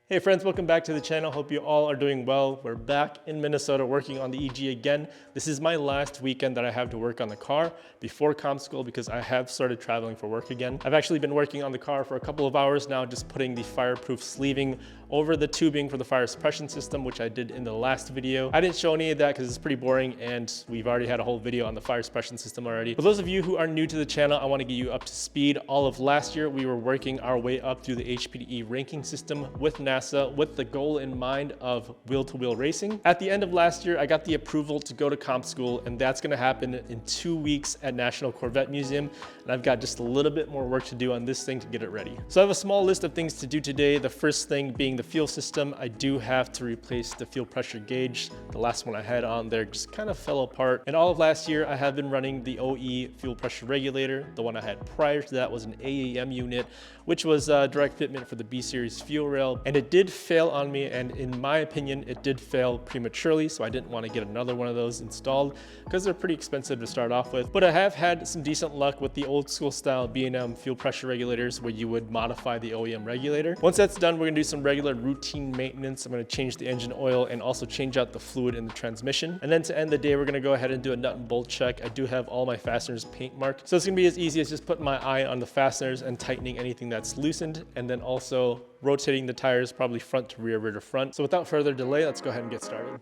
Hey friends, welcome back to the channel. Hope you all are doing well. We're back in Minnesota working on the EG again. This is my last weekend that I have to work on the car before comp school because I have started traveling for work again. I've actually been working on the car for a couple of hours now, just putting the fireproof sleeving over the tubing for the fire suppression system, which I did in the last video. I didn't show any of that because it's pretty boring and we've already had a whole video on the fire suppression system already. For those of you who are new to the channel, I want to get you up to speed. All of last year, we were working our way up through the HPDE ranking system with NASA with the goal in mind of wheel-to-wheel racing. At the end of last year, I got the approval to go to comp school, and that's gonna happen in 2 weeks at National Corvette Museum. And I've got just a little bit more work to do on this thing to get it ready. So I have a small list of things to do today. The first thing being the fuel system. I do have to replace the fuel pressure gauge. The last one I had on there just kind of fell apart. And all of last year, I have been running the OE fuel pressure regulator. The one I had prior to that was an AAM unit, which was a direct fitment for the B-Series fuel rail. And it did fail on me, and in my opinion, it did fail prematurely, so I didn't want to get another one of those installed because they're pretty expensive to start off with. But I have had some decent luck with the old school style B&M fuel pressure regulators where you would modify the OEM regulator. Once that's done, we're gonna do some regular routine maintenance. I'm gonna change the engine oil and also change out the fluid in the transmission. And then to end the day, we're gonna go ahead and do a nut and bolt check. I do have all my fasteners paint marked, so it's gonna be as easy as just putting my eye on the fasteners and tightening anything that's loosened, and then also rotating the tires probably front to rear, rear to front. So without further delay, let's go ahead and get started.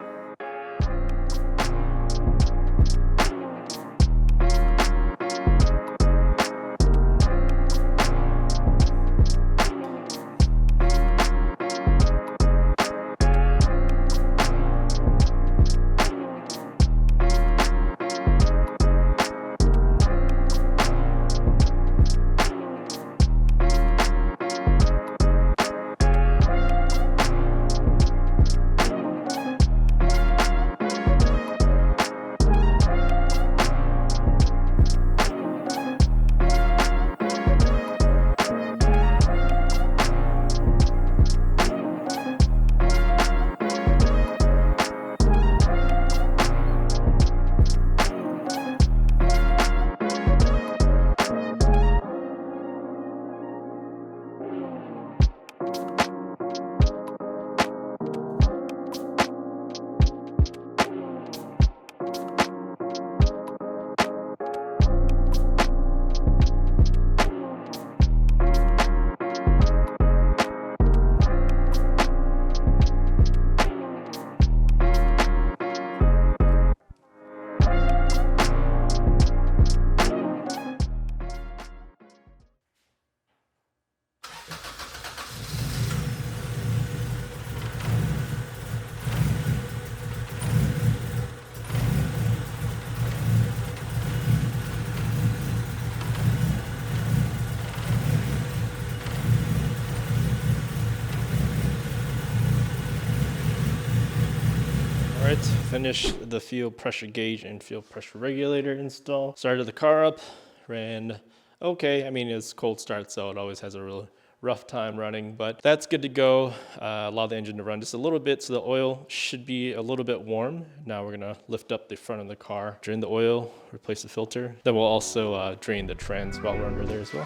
All right, finished the fuel pressure gauge and fuel pressure regulator install. Started the car up, ran okay. I mean, it's cold start, so it always has a real rough time running, but that's good to go. Allow the engine to run just a little bit so the oil should be a little bit warm. Now we're gonna lift up the front of the car, drain the oil, replace the filter. Then we'll also drain the trans while we're under there as well.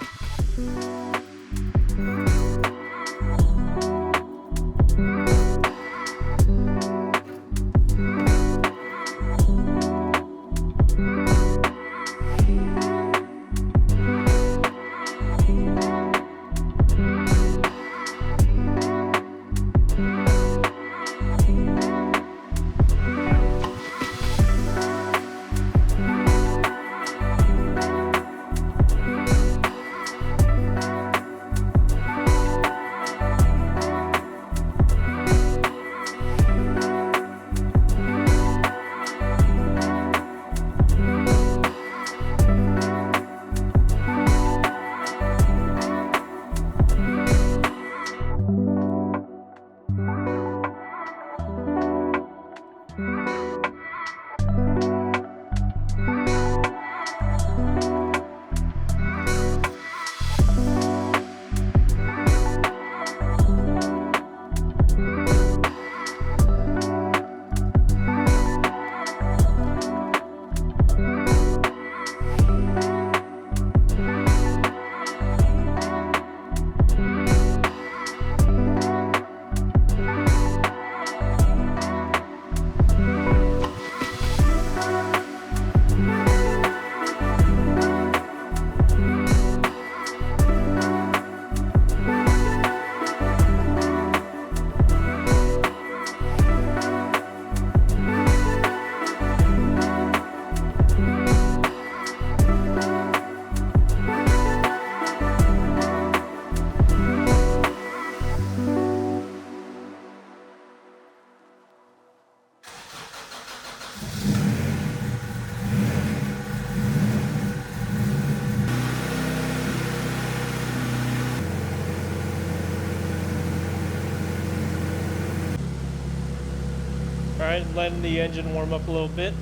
right, letting the engine warm up a little bit.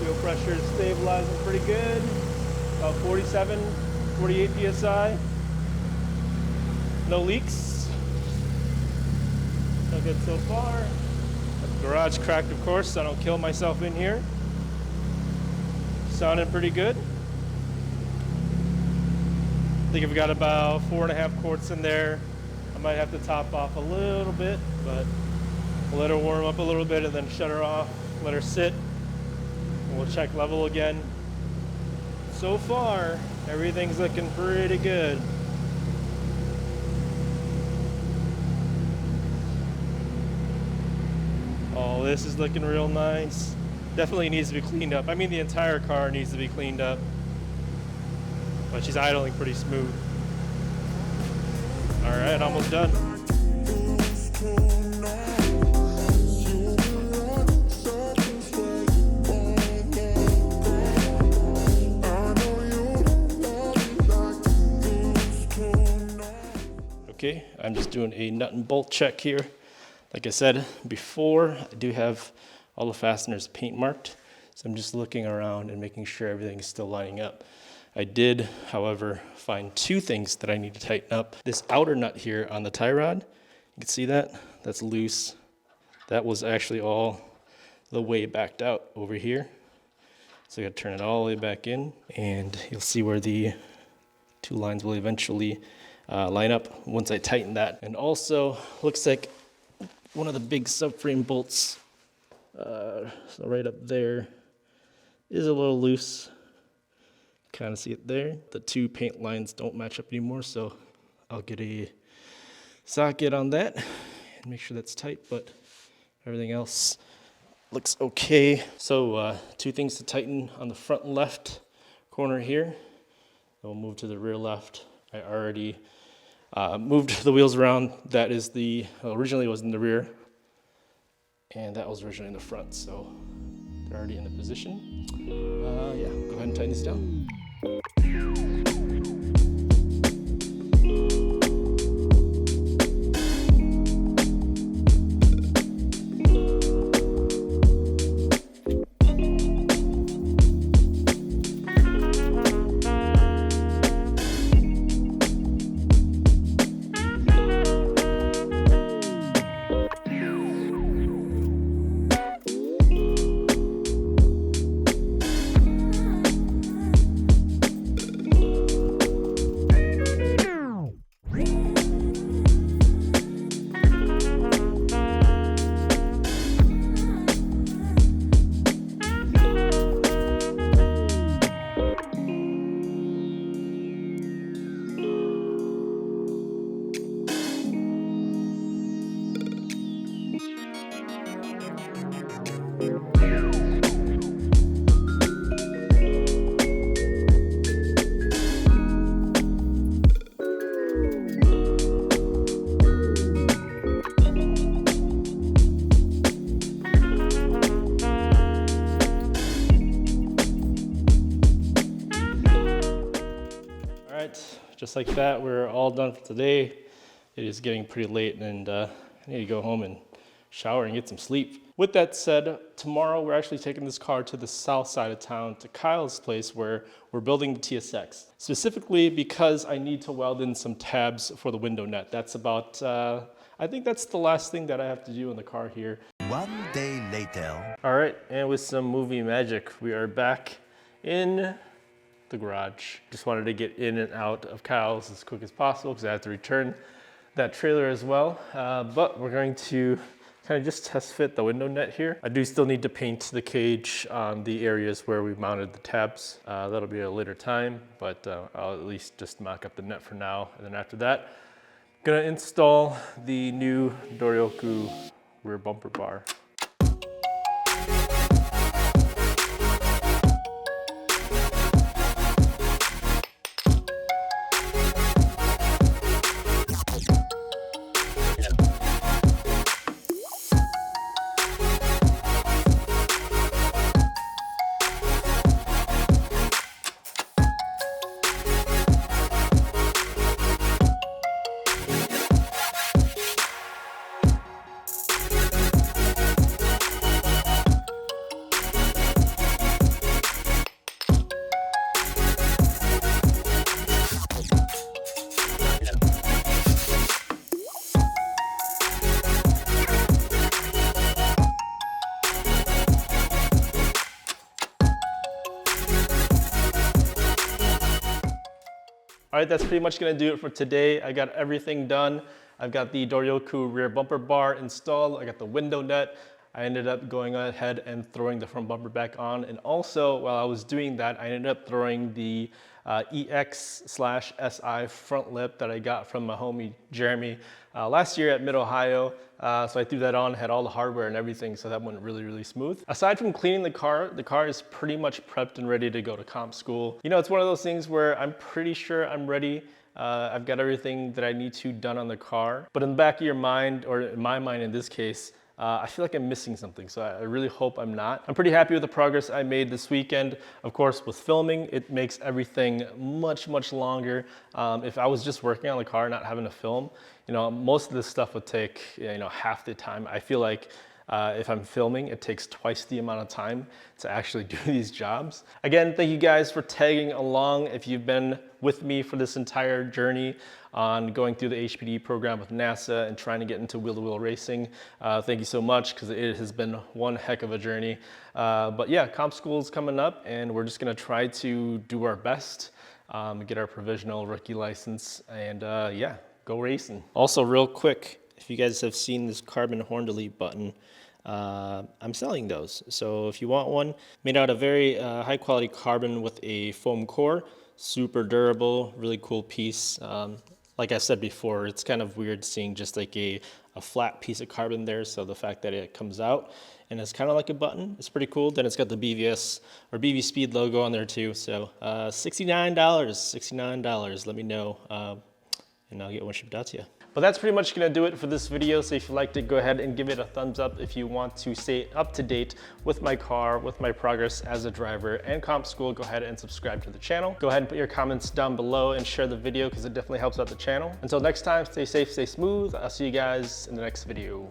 Fuel pressure is stabilizing pretty good. About 47, 48 PSI. No leaks. So good so far. Got the garage cracked, of course, so I don't kill myself in here. Sounding pretty good. I think I've got about 4.5 quarts in there. I might have to top off a little bit, but we'll let her warm up a little bit and then shut her off, let her sit, and we'll check level again. So far, everything's looking pretty good. Oh, this is looking real nice. Definitely needs to be cleaned up. I mean, the entire car needs to be cleaned up. But she's idling pretty smooth. All right, almost done. Okay, I'm just doing a nut and bolt check here. Like I said before, I do have all the fasteners paint marked. So I'm just looking around and making sure everything is still lining up. I did, however, find 2 things that I need to tighten up. This outer nut here on the tie rod, you can see that? That's loose. That was actually all the way backed out over here. So I gotta turn it all the way back in, and you'll see where the 2 lines will eventually line up once I tighten that. And also, looks like one of the big subframe bolts, so right up there, is a little loose. Kind of see it there. The 2 paint lines don't match up anymore, so I'll get a socket on that and make sure that's tight, but everything else looks okay. So 2 things to tighten on the front left corner here. We'll move to the rear left. I already moved the wheels around. That is originally was in the rear, and that was originally in the front, so they're already in the position. Yeah, go ahead and tighten this down. Just like that, we're all done for today. It is getting pretty late, and I need to go home and shower and get some sleep. With that said, tomorrow we're actually taking this car to the south side of town, to Kyle's place, where we're building the TSX. Specifically because I need to weld in some tabs for the window net. That's about, I think that's the last thing that I have to do in the car here. 1 day later. All right, and with some movie magic, we are back in the garage. Just wanted to get in and out of Kyle's as quick as possible because I have to return that trailer as well. But we're going to kind of just test fit the window net here. I do still need to paint the cage on the areas where we mounted the tabs. That'll be a later time, but I'll at least just mock up the net for now. And then after that, gonna install the new Doryoku rear bumper bar. All right, that's pretty much gonna do it for today. I got everything done. I've got the Doryoku rear bumper bar installed. I got the window net. I ended up going ahead and throwing the front bumper back on. And also, while I was doing that, I ended up throwing the EX/SI front lip that I got from my homie Jeremy last year at Mid-Ohio. So I threw that on, had all the hardware and everything, so that went really, really smooth. Aside from cleaning the car is pretty much prepped and ready to go to comp school. You know, it's one of those things where I'm pretty sure I'm ready. I've got everything that I need to done on the car. But in the back of your mind, or in my mind in this case, I feel like I'm missing something, so I really hope I'm not. I'm pretty happy with the progress I made this weekend. Of course, with filming, it makes everything much, much longer. If I was just working on the car, not having to film, you know, most of this stuff would take, you know, half the time. I feel like if I'm filming, it takes twice the amount of time to actually do these jobs. Again, thank you guys for tagging along. If you've been with me for this entire journey on going through the HPDE program with NASA and trying to get into wheel-to-wheel racing, thank you so much, because it has been one heck of a journey. But yeah, comp school's coming up, and we're just gonna try to do our best, get our provisional rookie license, and yeah, go racing. Also, real quick, if you guys have seen this carbon horn delete button, I'm selling those. So if you want one, made out of very high quality carbon with a foam core, super durable, really cool piece. Like I said before, it's kind of weird seeing just like a flat piece of carbon there. So the fact that it comes out and it's kind of like a button, it's pretty cool. Then it's got the BVS or BV Speed logo on there too. So $69. Let me know and I'll get one shipped out to you. But that's pretty much gonna do it for this video. So if you liked it, go ahead and give it a thumbs up if you want to stay up to date with my car, with my progress as a driver and comp school. Go ahead and subscribe to the channel. Go ahead and put your comments down below and share the video because it definitely helps out the channel. Until next time, stay safe, stay smooth. I'll see you guys in the next video.